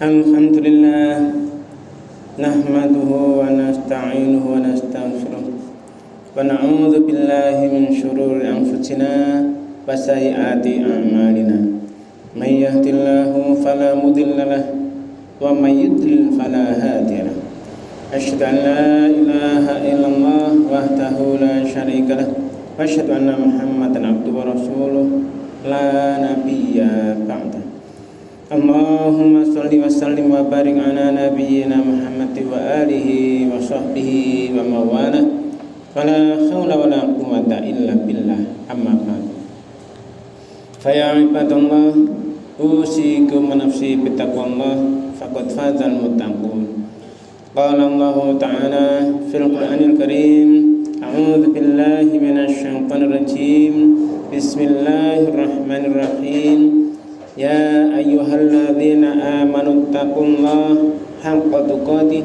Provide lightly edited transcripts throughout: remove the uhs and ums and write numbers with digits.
Alhamdulillah nahmaduhu wa nasta'inuhu wa nastaghfiruh wa na'udzu billahi min shururi anfusina wa sayyiati a'malina. May yahdihillahu fala mudilla lahu wa may yudlil fala hadiya lahu. Asyhadu an la ilaha illallah wahdahu la syarika lahu wa asyhadu anna Muhammadan abduhu wa rasuluh la nabiyya ba'da. Allahumma sholli wa sallim wa barik ala nabiyyina Muhammad wa alihi wa sahbihi wa mawala wa la hawla wa la quwwata illa billah, amma ba'd. Fa ya ibadallah, usikum wa nafsi bittaqwallah faqad fazal muttaqun. Qala Allah ta'ala fil Qur'anil Karim, a'udzu billahi minasy syaithanir rajim. Bismillahirrahmanirrahim. Ya ayyuhalladzina amanu taqullaha haqqa tuqatih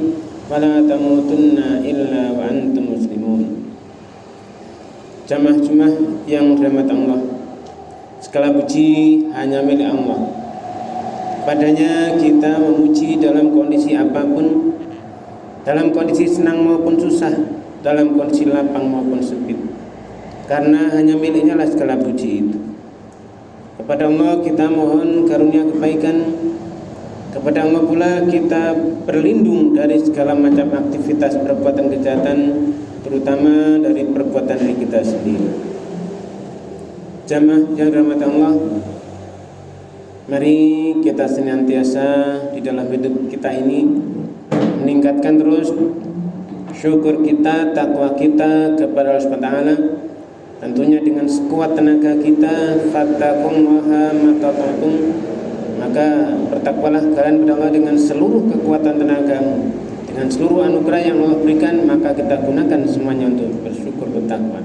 wa la tamutunna illa wa antum muslimun. Jamaah yang dirahmati Allah, segala puji hanya milik Allah. Padanya kita memuji dalam kondisi apapun, dalam kondisi senang maupun susah, dalam kondisi lapang maupun sempit, karena hanya miliknya lah segala puji itu. Kepada Allah kita mohon karunia kebaikan, kepada Allah pula kita berlindung dari segala macam aktivitas perbuatan kejahatan, terutama dari perbuatan diri kita sendiri. Jamaah yang dirahmati Allah, mari kita senantiasa di dalam hidup kita ini meningkatkan terus syukur kita, takwa kita kepada Allah Subhanahu wa taala. Tentunya dengan sekuat tenaga kita, fattaqullaha mastata'tum, maka bertakwalah kalian kepada Allah dengan seluruh kekuatan tenagamu, dengan seluruh anugerah yang Allah berikan, maka kita gunakan semuanya untuk bersyukur, bertakwa.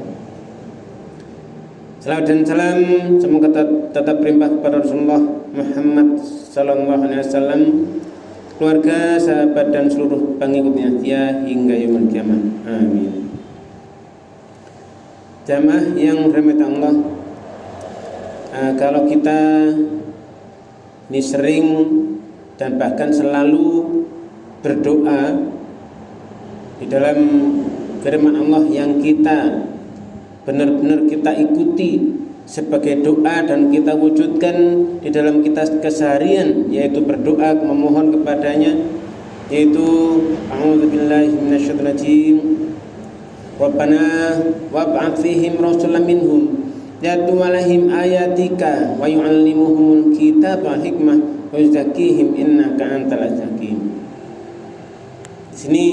Salawat dan salam semoga tetap berlimpah kepada Rasulullah Muhammad sallallahu alaihi wasallam, keluarga, sahabat dan seluruh pengikutnya dia hingga yaumul kiamah. Amin. Jamaah yang dirahmati Allah, kalau kita ini sering dan bahkan selalu berdoa di dalam firman Allah yang kita benar-benar kita ikuti sebagai doa dan kita wujudkan di dalam kita keseharian, yaitu berdoa memohon kepadanya, yaitu a'udzubillahi minasyaitonir rajim. Rabbana wab'ats fihim rasulan minhum yatlu 'alaihim ayatika wa yu'allimuhumul kitaba wal hikmah wa yuzakkihim innaka antal hakim. Di sini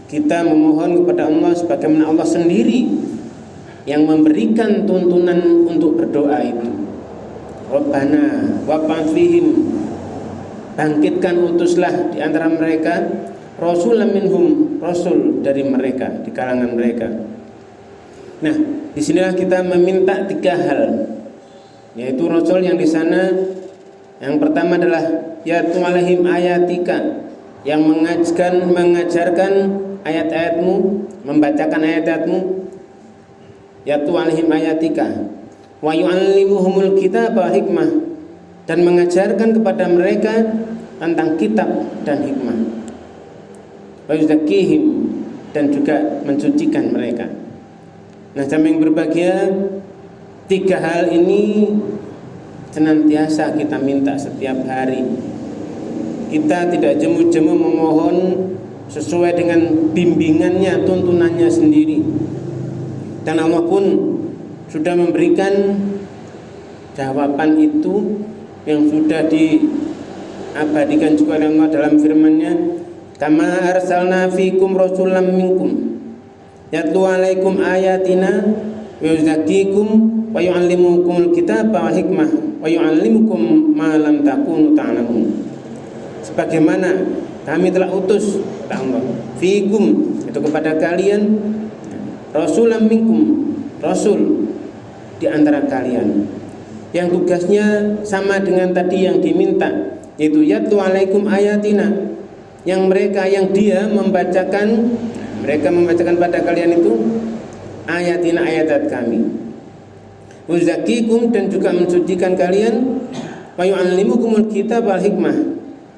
kita memohon kepada Allah sebagaimana Allah sendiri yang memberikan tuntunan untuk berdoa itu. Rabbana wab'ats fihim, bangkitkan, utuslah di antara mereka rasulan minhum, rasul dari mereka, di kalangan mereka. Nah, disinilah kita meminta tiga hal, yaitu rasul yang di sana yang pertama adalah yatlu 'alaihim ayatika, yang mengajarkan ayat-ayatmu, membacakan ayat-ayatmu, yatlu 'alaihim ayatika, wa yu'allimuhumul kitaba wal hikmah, dan mengajarkan kepada mereka tentang kitab dan hikmah, wa yuzakkihim, dan juga mensucikan mereka. Nah, jamaah yang berbahagia, tiga hal ini senantiasa kita minta setiap hari. Kita tidak jemu-jemu memohon sesuai dengan bimbingannya, tuntunannya sendiri. Dan Allah pun sudah memberikan jawaban itu yang sudah diabadikan juga oleh Allah dalam firman-Nya, kama arsalna fikum rasulan minkum yatlu 'alaikum ayatina wa yuzakkikum wa yu'allimukumul kitaba wal hikmah wa yu'allimukum ma lam takunu ta'lamun. Sebagaimana kami telah utus Allah fikum, itu kepada kalian, rasulan minkum, rasul di antara kalian, yang tugasnya sama dengan tadi yang diminta, yaitu yatlu 'alaikum ayatina, yang dia membacakan pada kalian itu ayatina, ayat-ayat kami, uzakkikum, dan juga mensucikan kalian, wa yu'allimukumul kitab wal hikmah,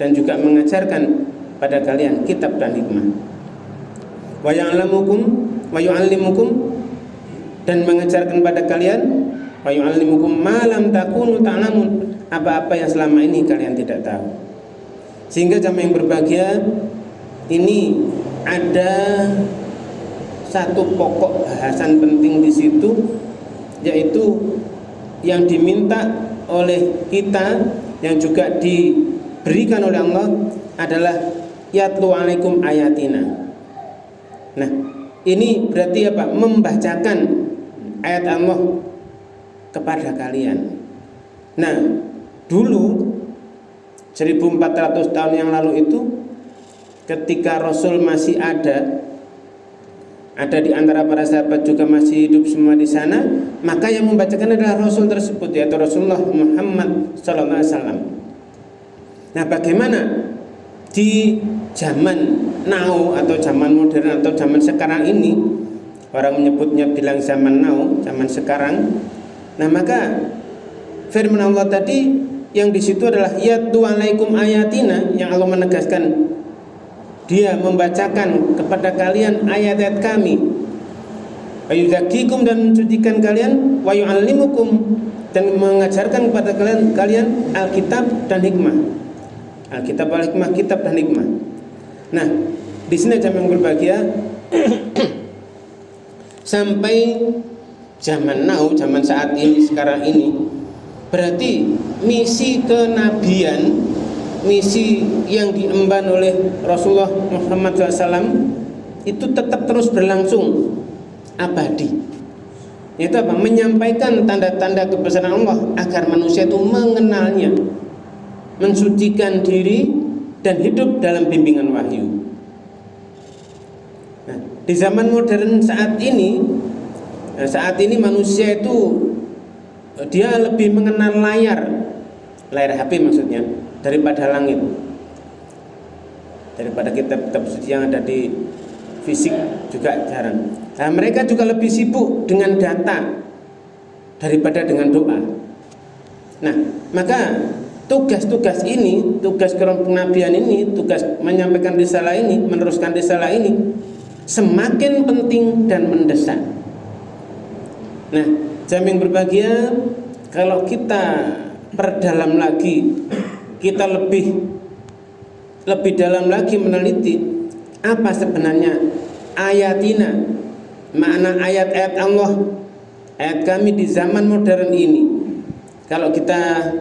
dan juga mengajarkan pada kalian kitab dan hikmah. Wa ya'lamukum wa yu'allimukum, dan mengajarkan pada kalian, wa yu'allimukum ma lam takunu ta'lamun, apa-apa yang selama ini kalian tidak tahu. Sehingga jamaah yang berbahagia, ini ada satu pokok bahasan penting di situ, yaitu yang diminta oleh kita, yang juga diberikan oleh Allah adalah yatlu alaikum ayatina. Nah, ini berarti apa? Membacakan ayat Allah kepada kalian. Nah, dulu 1400 tahun yang lalu itu, ketika Rasul masih ada di antara para sahabat juga masih hidup semua di sana, maka yang membacakan adalah Rasul tersebut, yaitu Rasulullah Muhammad SAW. Nah, bagaimana di zaman now atau zaman modern atau zaman sekarang ini, orang menyebutnya bilang zaman now, zaman sekarang. Nah, maka firman Allah tadi yang di situ adalah yatlu alaikum ayatina, yang Allah menegaskan Dia membacakan kepada kalian ayat-ayat kami, wa yuzakkikum, dan mensucikan kalian, wa yu'allimukum, dan mengajarkan kepada kalian Alkitab dan hikmah. Alkitab wal hikmah, kitab dan hikmah. Nah, di sini jamaah yang berbahagia, sampai zaman now, zaman saat ini, sekarang ini, berarti misi kenabian, misi yang diemban oleh Rasulullah Muhammad SAW itu tetap terus berlangsung abadi. Yaitu apa? Menyampaikan tanda-tanda kebesaran Allah agar manusia itu mengenalnya, mensucikan diri, dan hidup dalam bimbingan wahyu. Nah, di zaman modern saat ini manusia itu dia lebih mengenal layar HP maksudnya, daripada langit, daripada kitab-kitab suci yang ada di fisik juga jarang. Nah, mereka juga lebih sibuk dengan data daripada dengan doa. Nah, maka tugas-tugas ini, tugas kenabian ini, tugas menyampaikan risalah ini, meneruskan risalah ini semakin penting dan mendesak. Nah, jamaah yang berbahagia, kalau kita perdalam lagi, kita lebih dalam lagi meneliti apa sebenarnya ayatina, makna ayat-ayat Allah, ayat kami di zaman modern ini. Kalau kita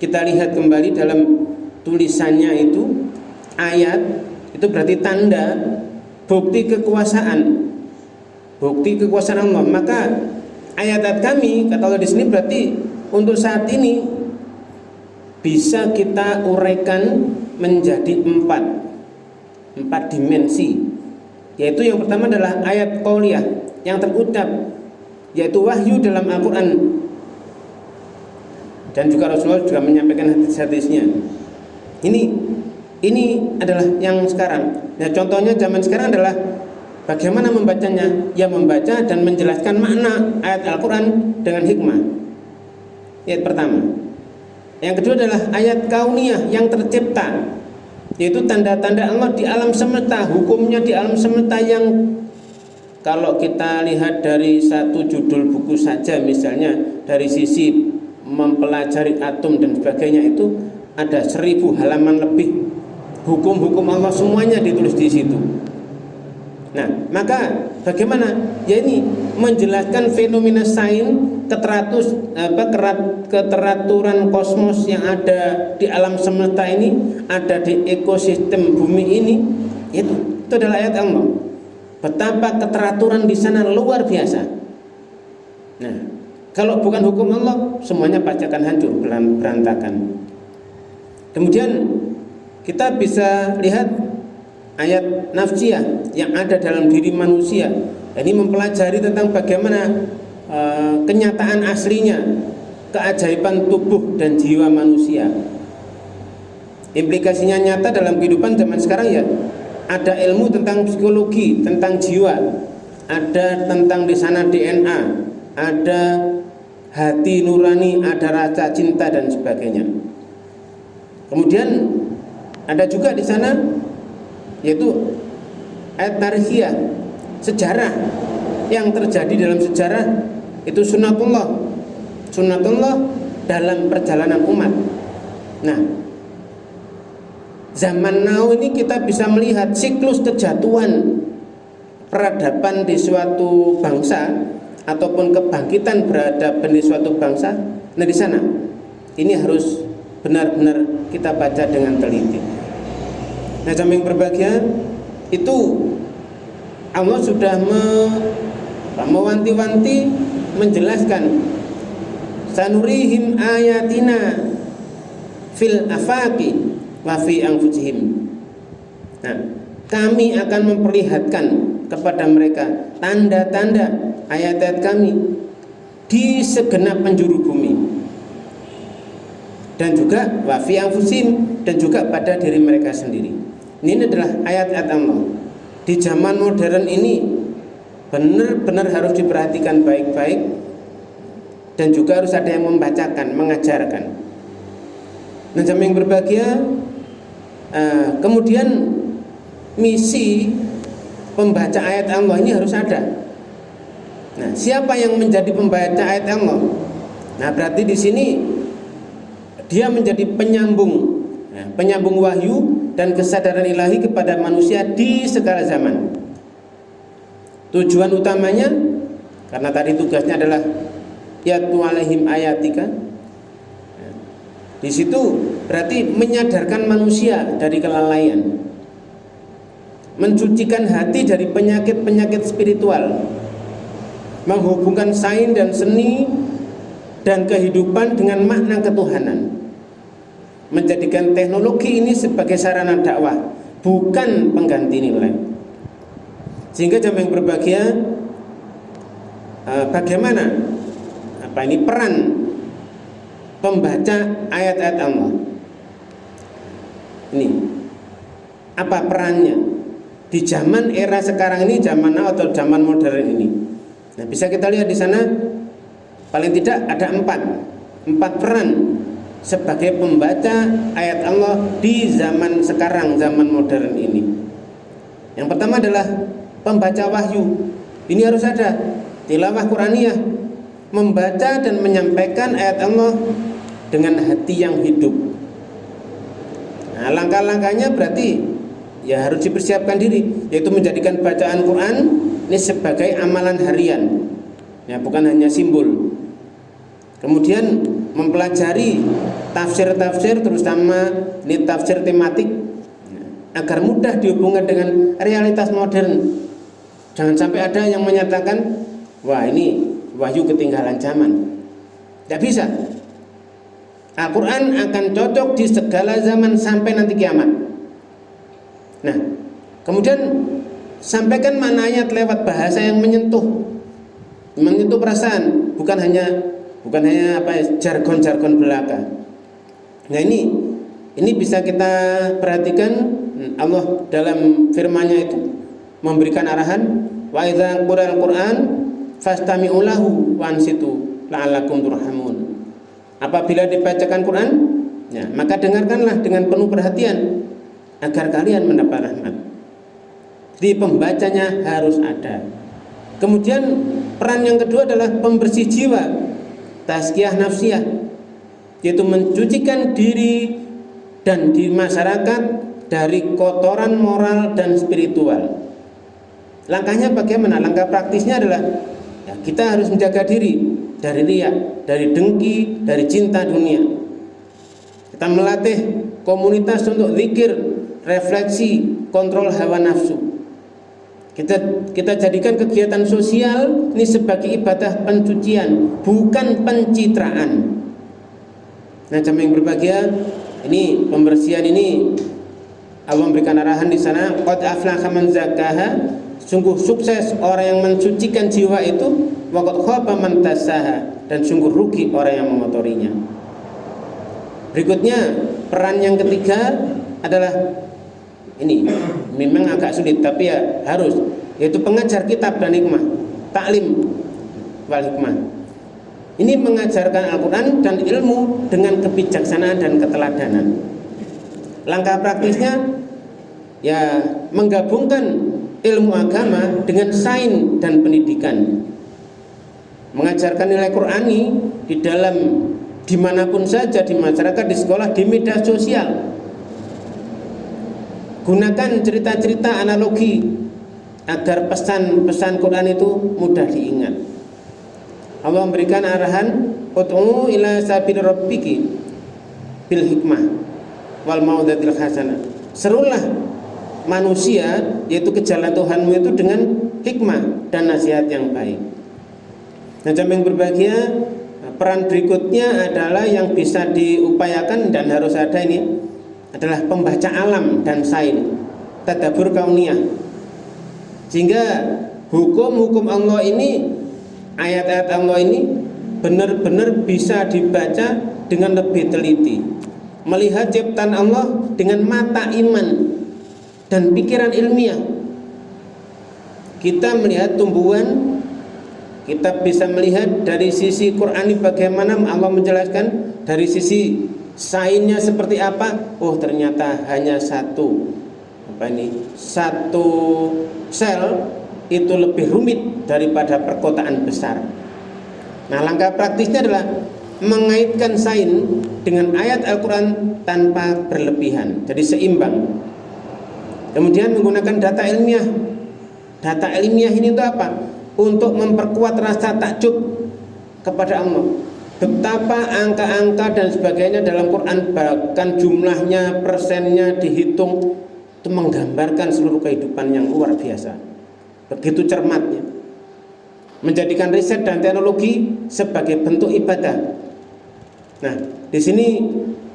lihat kembali dalam tulisannya itu, ayat itu berarti tanda, bukti kekuasaan Allah. Maka ayat-ayat kami, kata Allah di sini, berarti untuk saat ini bisa kita uraikan menjadi empat dimensi, yaitu yang pertama adalah ayat qauliyah, yang terucap, yaitu wahyu dalam Al-Quran, dan juga Rasulullah juga menyampaikan hadis-hadisnya. Ini adalah yang sekarang. Nah, contohnya zaman sekarang adalah bagaimana membacanya, ya membaca dan menjelaskan makna ayat Al-Quran dengan hikmah. Ayat pertama. Yang kedua adalah ayat kauniyah, yang tercipta, yaitu tanda-tanda Allah di alam semesta, hukumnya di alam semesta, yang kalau kita lihat dari satu judul buku saja, misalnya dari sisi mempelajari atom dan sebagainya, itu ada 1000 halaman lebih hukum-hukum Allah, semuanya ditulis di situ. Nah, maka bagaimana? Ya, ini menjelaskan fenomena sains, keteraturan kosmos yang ada di alam semesta ini, ada di ekosistem bumi ini. Itu adalah ayat Allah. Betapa keteraturan di sana luar biasa. Nah, kalau bukan hukum Allah, semuanya pasti akan hancur, berantakan. Kemudian kita bisa lihat ayat nafsiyah yang ada dalam diri manusia. Ini mempelajari tentang bagaimana kenyataan aslinya, keajaiban tubuh dan jiwa manusia. Implikasinya nyata dalam kehidupan zaman sekarang, ya. Ada ilmu tentang psikologi, tentang jiwa, ada tentang di sana DNA, ada hati nurani, ada rasa cinta dan sebagainya. Kemudian Ada juga di sana yaitu ayat tarikhiyah, sejarah yang terjadi dalam sejarah, itu sunnatullah dalam perjalanan umat. Nah, zaman now ini kita bisa melihat siklus kejatuhan peradaban di suatu bangsa ataupun kebangkitan peradaban di suatu bangsa. Nah, di sana ini harus benar-benar kita baca dengan teliti. Nah, jamaah yang berbahagia, itu Allah sudah mewanti-wanti, menjelaskan sanurihim ayatina fil afaqi wa fi anfusihim. Nah, kami akan memperlihatkan kepada mereka tanda-tanda ayat-ayat kami di segenap penjuru bumi, dan juga wa fi anfusihim, dan juga pada diri mereka sendiri. Ini adalah ayat-ayat Allah. Di zaman modern ini benar-benar harus diperhatikan baik-baik, dan juga harus ada yang membacakan, mengajarkan. Nah, jamaah yang berbahagia, kemudian misi pembaca ayat Allah ini harus ada. Nah, siapa yang menjadi pembaca ayat Allah? Nah, berarti di sini dia menjadi penyambung, penyambung wahyu dan kesadaran ilahi kepada manusia di segala zaman. Tujuan utamanya, karena tadi tugasnya adalah yatlu alaihim ayatika. Di situ berarti menyadarkan manusia dari kelalaian, mencucikan hati dari penyakit-penyakit spiritual, menghubungkan sains dan seni dan kehidupan dengan makna ketuhanan, menjadikan teknologi ini sebagai sarana dakwah, bukan pengganti nilai. Sehingga jamaah yang berbahagia, bagaimana peran pembaca ayat-ayat Allah ini, apa perannya di zaman era sekarang ini, zaman now atau zaman modern ini? Nah, bisa kita lihat di sana paling tidak ada empat peran sebagai pembaca ayat Allah di zaman sekarang, zaman modern ini. Yang pertama adalah pembaca wahyu. Ini harus ada tilawah Quraniyah, membaca dan menyampaikan ayat Allah dengan hati yang hidup. Nah, langkah-langkahnya berarti ya harus dipersiapkan diri, yaitu menjadikan bacaan Quran ini sebagai amalan harian, ya, bukan hanya simbol. Kemudian mempelajari tafsir-tafsir, terutama ini tafsir tematik, agar mudah dihubungkan dengan realitas modern. Jangan sampai ada yang menyatakan, wah ini wahyu ketinggalan zaman. Tidak bisa. Al-Quran akan cocok di segala zaman sampai nanti kiamat. Nah, kemudian sampaikan makna ayat lewat bahasa yang menyentuh perasaan, bukan hanya jargon-jargon belaka. Nah, ini bisa kita perhatikan. Allah dalam firman-Nya itu memberikan arahan, wa idza qura'al Qur'an fastami'u lahu wa ansitu la'allakum turhamun. Apabila dibacakan Quran, ya, maka dengarkanlah dengan penuh perhatian agar kalian mendapat rahmat. Jadi pembacanya harus ada. Kemudian peran yang kedua adalah pembersih jiwa, tazkiyah nafsiyah, yaitu mencucikan diri dan di masyarakat dari kotoran moral dan spiritual. Langkahnya bagaimana? Langkah praktisnya adalah ya, kita harus menjaga diri dari riya, dari dengki, dari cinta dunia. Kita melatih komunitas untuk zikir, refleksi, kontrol hawa nafsu. Kita jadikan kegiatan sosial ini sebagai ibadah pencucian, bukan pencitraan. Nah, jamaah yang berbahagia, ini pembersihan ini Allah memberikan arahan di sana, qad aflaha man zakkaha, sungguh sukses orang yang mensucikan jiwa itu, wa qad khaba man dassaha, dan sungguh rugi orang yang mengotorinya. Berikutnya peran yang ketiga adalah ini memang agak sulit tapi ya harus, yaitu pengajar kitab dan hikmah, taklim wal hikmah. Ini mengajarkan Al-Quran dan ilmu dengan kebijaksanaan dan keteladanan. langkah praktisnya ya menggabungkan ilmu agama dengan sains dan pendidikan. Mengajarkan nilai Qur'ani di dalam dimanapun saja, di masyarakat, di sekolah, di media sosial. Gunakan cerita-cerita analogi agar pesan-pesan Quran itu mudah diingat. Allah memberikan arahan, ud'u ila sabili rabbiki bil hikmah wal mau'izatil hasanah. Serulah manusia, yaitu ke jalan Tuhanmu itu dengan hikmah dan nasihat yang baik. Nah, jamaah yang berbahagia, peran berikutnya adalah yang bisa diupayakan dan harus ada ini adalah pembaca alam dan sains, tadabbur kauniyah. Sehingga hukum-hukum Allah ini, ayat-ayat Allah ini benar-benar bisa dibaca dengan lebih teliti. Melihat ciptaan Allah dengan mata iman dan pikiran ilmiah. Kita melihat tumbuhan, kita bisa melihat dari sisi Qur'ani bagaimana Allah menjelaskan, dari sisi sainsnya seperti apa. Oh, ternyata hanya satu sel itu lebih rumit daripada perkotaan besar. Nah, langkah praktisnya adalah mengaitkan sains dengan ayat Al-Quran tanpa berlebihan, jadi seimbang. Kemudian menggunakan data ilmiah. Data ilmiah ini untuk apa? Untuk memperkuat rasa takjub kepada Allah. Betapa angka-angka dan sebagainya dalam Quran, bahkan jumlahnya, persennya dihitung, itu menggambarkan seluruh kehidupan yang luar biasa. Begitu cermatnya. Menjadikan riset dan teknologi sebagai bentuk ibadah. Nah, di sini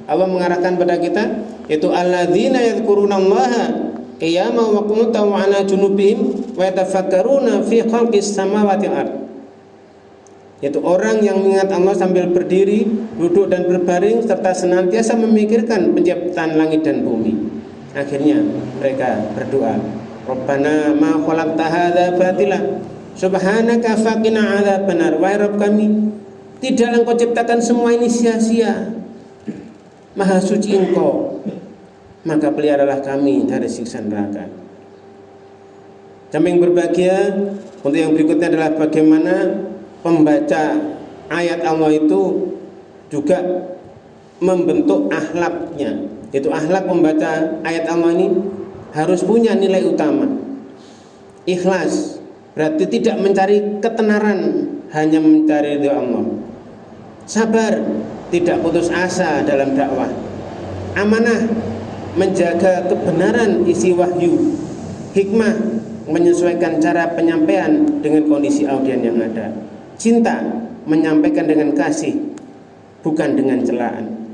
Allah mengarahkan pada kita, yaitu alladzina yadhkurunallaha qiyaman wa qu'udan wa 'ala junubihim wa yatafakkaruna fi khalqis samawati wal ardh. Yaitu orang yang mengingat Allah sambil berdiri, duduk dan berbaring, serta senantiasa memikirkan penciptaan langit dan bumi. Akhirnya mereka berdoa, Rabbana ma khalaqta hadza batila subhanaka faqina adzabannar. Wahai Rabb kami, tidaklah Engkau ciptakan semua ini sia-sia, Maha suci Engkau, maka peliharalah kami dari siksa neraka. Jamaah yang berbahagia, untuk yang berikutnya adalah bagaimana pembaca ayat Allah itu juga membentuk akhlaknya. Itu akhlak pembaca ayat Allah ini harus punya nilai utama. Ikhlas, berarti tidak mencari ketenaran, hanya mencari ridha Allah. Sabar, tidak putus asa dalam dakwah. Amanah, menjaga kebenaran isi wahyu. Hikmah, menyesuaikan cara penyampaian dengan kondisi audiens yang ada. Cinta, menyampaikan dengan kasih, bukan dengan celaan.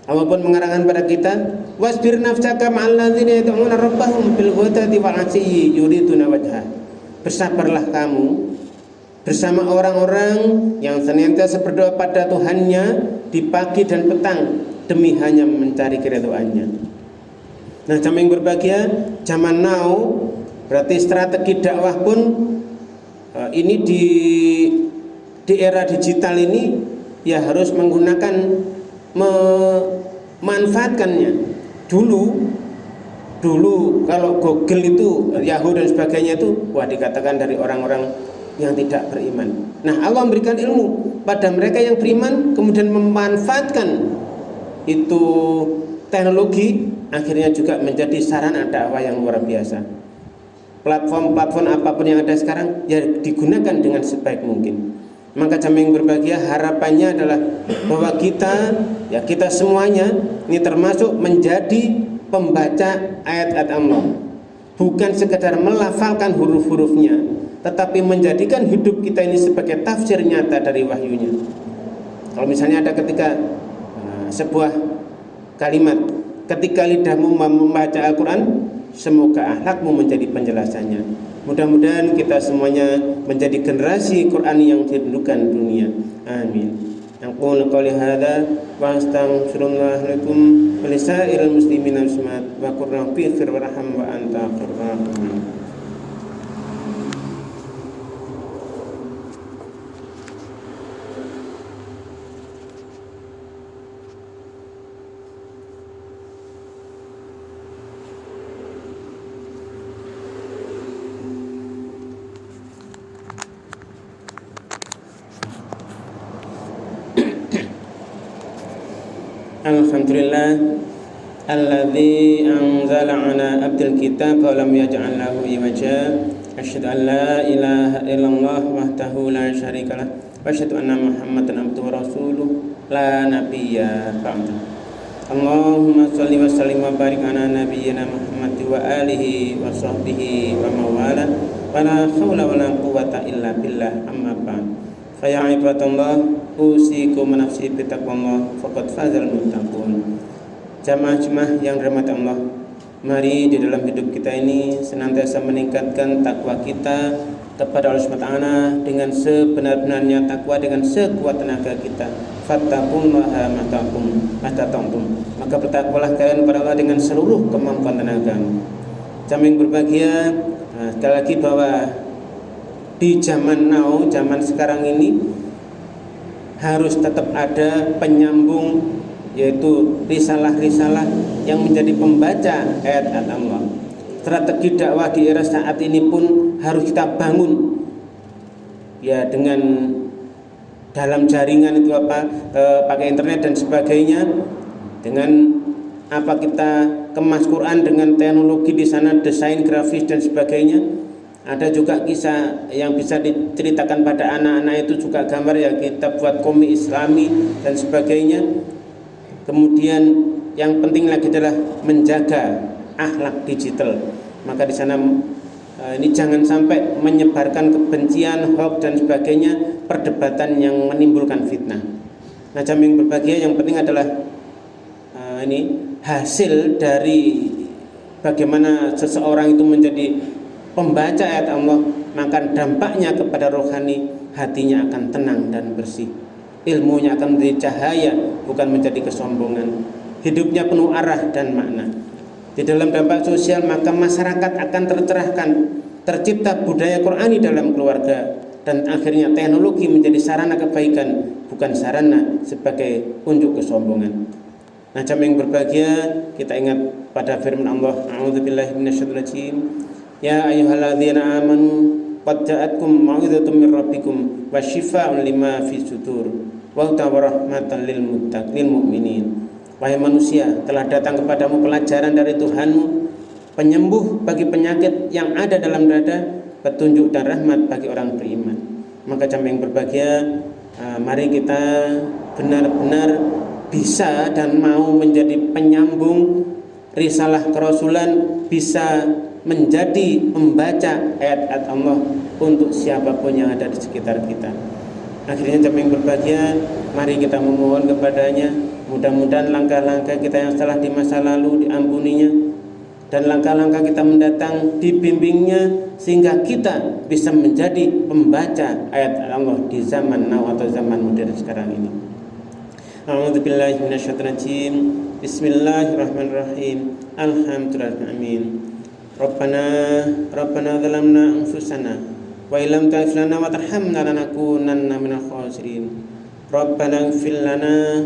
Allah pun mengarahkan pada kita, wasbir nafsaka ma'al ladzina yad'una rabbahum bil ghadati wal 'ashiyyi yuriduna wajhah. Bersabarlah kamu bersama orang-orang yang senantiasa berdoa pada Tuhannya di pagi dan petang demi hanya mencari keridhaannya. Nah, jamaah yang berbahagia, zaman now berarti strategi dakwah pun ini di era digital ini ya harus menggunakan, memanfaatkannya. Dulu kalau Google itu, Yahoo dan sebagainya itu, wah, dikatakan dari orang-orang yang tidak beriman. Nah, Allah memberikan ilmu pada mereka yang beriman, kemudian memanfaatkan itu teknologi, akhirnya juga menjadi sarana dakwah yang luar biasa. Platform apapun yang ada sekarang ya digunakan dengan sebaik mungkin. Maka jamaah yang berbahagia, harapannya adalah bahwa kita semuanya ini termasuk menjadi pembaca ayat-ayat Allah, bukan sekedar melafalkan huruf-hurufnya, tetapi menjadikan hidup kita ini sebagai tafsir nyata dari wahyunya. Kalau misalnya ada ketika sebuah kalimat, ketika lidahmu membaca Al-Quran, semoga akhlakmu menjadi penjelasannya. Mudah-mudahan kita semuanya menjadi generasi Quran yang dirindukan dunia. Amin. Aqulu qouli hadza wa astaghfirullah lakum wa lisairil muslimina wa qur rabbi ighfir warham wa anta arhamur rahimin. Alhamdulillah alladzi anzala ala abdil kitab wa lam yaj'al lahu iwaja. Asyhadu an la ilaha illallah wahdahu la syarikalah wa asyhadu anna Muhammadan abduhu wa rasuluh la nabiyya ba'da. Allahumma shalli wa sallim wa barik ala nabiyyina Muhammad wa alihi wa sahbihi wa mawala wa la haula wa la quwwata illa billah amma ba'd. Fa ya ibadallah usikum nafsi bi taqwallah faqad fazal muttaqun. Jamaah-jamaah yang dirahmati Allah, mari di dalam hidup kita ini senantiasa meningkatkan takwa kita kepada Allah SWT dengan sebenar-benarnya takwa, dengan sekuat tenaga kita. Fattaqullaha mastata'tum. Maka bertakwalah kalian kepada Allah dengan seluruh kemampuan tenaga. Jamaah yang berbahagia, sekali lagi bahwa di zaman now, zaman sekarang ini harus tetap ada penyambung, yaitu risalah-risalah yang menjadi pembaca ayat-ayat Allah. Strategi dakwah di era saat ini pun harus kita bangun, ya, dengan dalam jaringan itu pakai internet dan sebagainya, dengan kita kemas Quran dengan teknologi di sana, desain grafis dan sebagainya. Ada juga kisah yang bisa diceritakan pada anak-anak, itu juga gambar, ya, kita buat komik Islami dan sebagainya. Kemudian yang penting lagi adalah menjaga akhlak digital. Maka di sana ini jangan sampai menyebarkan kebencian, hoax dan sebagainya, perdebatan yang menimbulkan fitnah. Nah, jamaah yang berbahagia, yang penting adalah ini hasil dari bagaimana seseorang itu menjadi pembaca ayat Allah, maka dampaknya kepada rohani, hatinya akan tenang dan bersih. Ilmunya akan menjadi cahaya, bukan menjadi kesombongan. Hidupnya penuh arah dan makna. Di dalam dampak sosial, maka masyarakat akan tercerahkan. Tercipta budaya Qur'ani dalam keluarga, dan akhirnya teknologi menjadi sarana kebaikan, bukan sarana sebagai unjuk kesombongan. Nah, jamaah yang berbahagia, kita ingat pada firman Allah, a'udzubillahi minasyaitonir rajim. Ya ayyuhalladzina amanu qad ja'atkum mau'izatun mir rabbikum wasyifaa'un lima fis sudur wa rahmatan lil mu'minin. Wahai manusia, telah datang kepadamu pelajaran dari Tuhanmu, penyembuh bagi penyakit yang ada dalam dada, petunjuk dan rahmat bagi orang beriman. Maka jamaah yang berbahagia, mari kita benar-benar bisa dan mau menjadi penyambung risalah kerasulan, bisa menjadi pembaca ayat-ayat Allah untuk siapapun yang ada di sekitar kita. Akhirnya jamaah yang berbahagia, mari kita memohon kepadanya, mudah-mudahan langkah-langkah kita yang salah di masa lalu diampuninya, dan langkah-langkah kita mendatang dibimbingnya, sehingga kita bisa menjadi pembaca ayat-ayat Allah di zaman now atau zaman modern sekarang ini. A'udzubillahi minasyaitonir rajim. Bismillahirrahmanirrahim. Alhamdulillahirabbil Rabbana zalamna anfusana wa illam taghfir lana wa tarhamna lanakunanna minal khasirin. Rabbana ighfir lana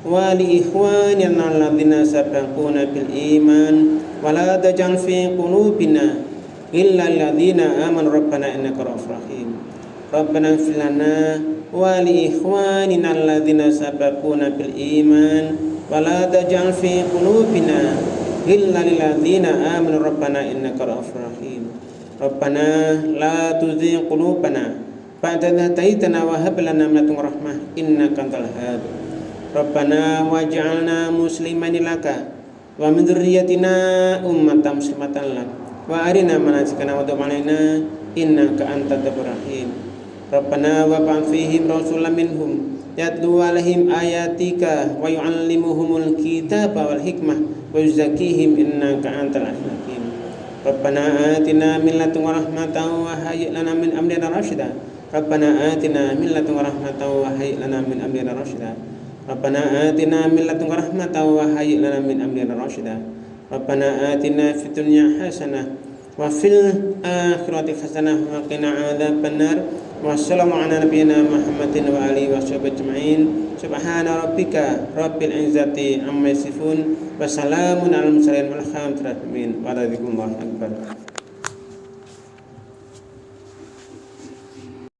wa li ikhwanina alladzina sabaquna bil iman wa la taj'al fi qulubina illa alladzina amanu rabbana innaka ra'ufur rahim. Rabbana ighfir lana wa li ikhwanina alladzina sabaquna bil iman wa la taj'al fi qulubina illa lilladzina amanu rabbana innaka ra'ufur rahim. Rabbana la tuzigh qulubana ba'da idh hadaytana wa hab lana min ladunka rahmah innaka antal wahhab. Rabbana waj'alna muslimaini laka wa min dzurriyyatina ummatan muslimatan lak wa arina manasikana wa tub 'alaina innaka antat tawwabur rahim. Rabbana wab'ath fihim rasulan minhum yatlu 'alaihim ayatika wa yu'allimuhumul kitaba wal hikmah wa yuzakkihim innaka antal azizul hakim. Rabbana atina min ladunka rahmatan wa hayyi' lana min amrina rasyida. Rabbana atina min ladunka rahmatan wa hayyi' lana min amrina rasyida. Rabbana atina min ladunka rahmatan wa hayyi' lana min amrina rasyida. Rabbana atina fid dunya hasanah wa fil akhirati hasanah wa qina adzabannar. Wassalamu ala nabiyyina Muhammadin wa alihi washabihi ajma'in. Subhana rabbika rabbil izzati amma yasifun wa salamun alal mursalin walhamdulillahi rabbil alamin. Wa radhiyallahu akbar.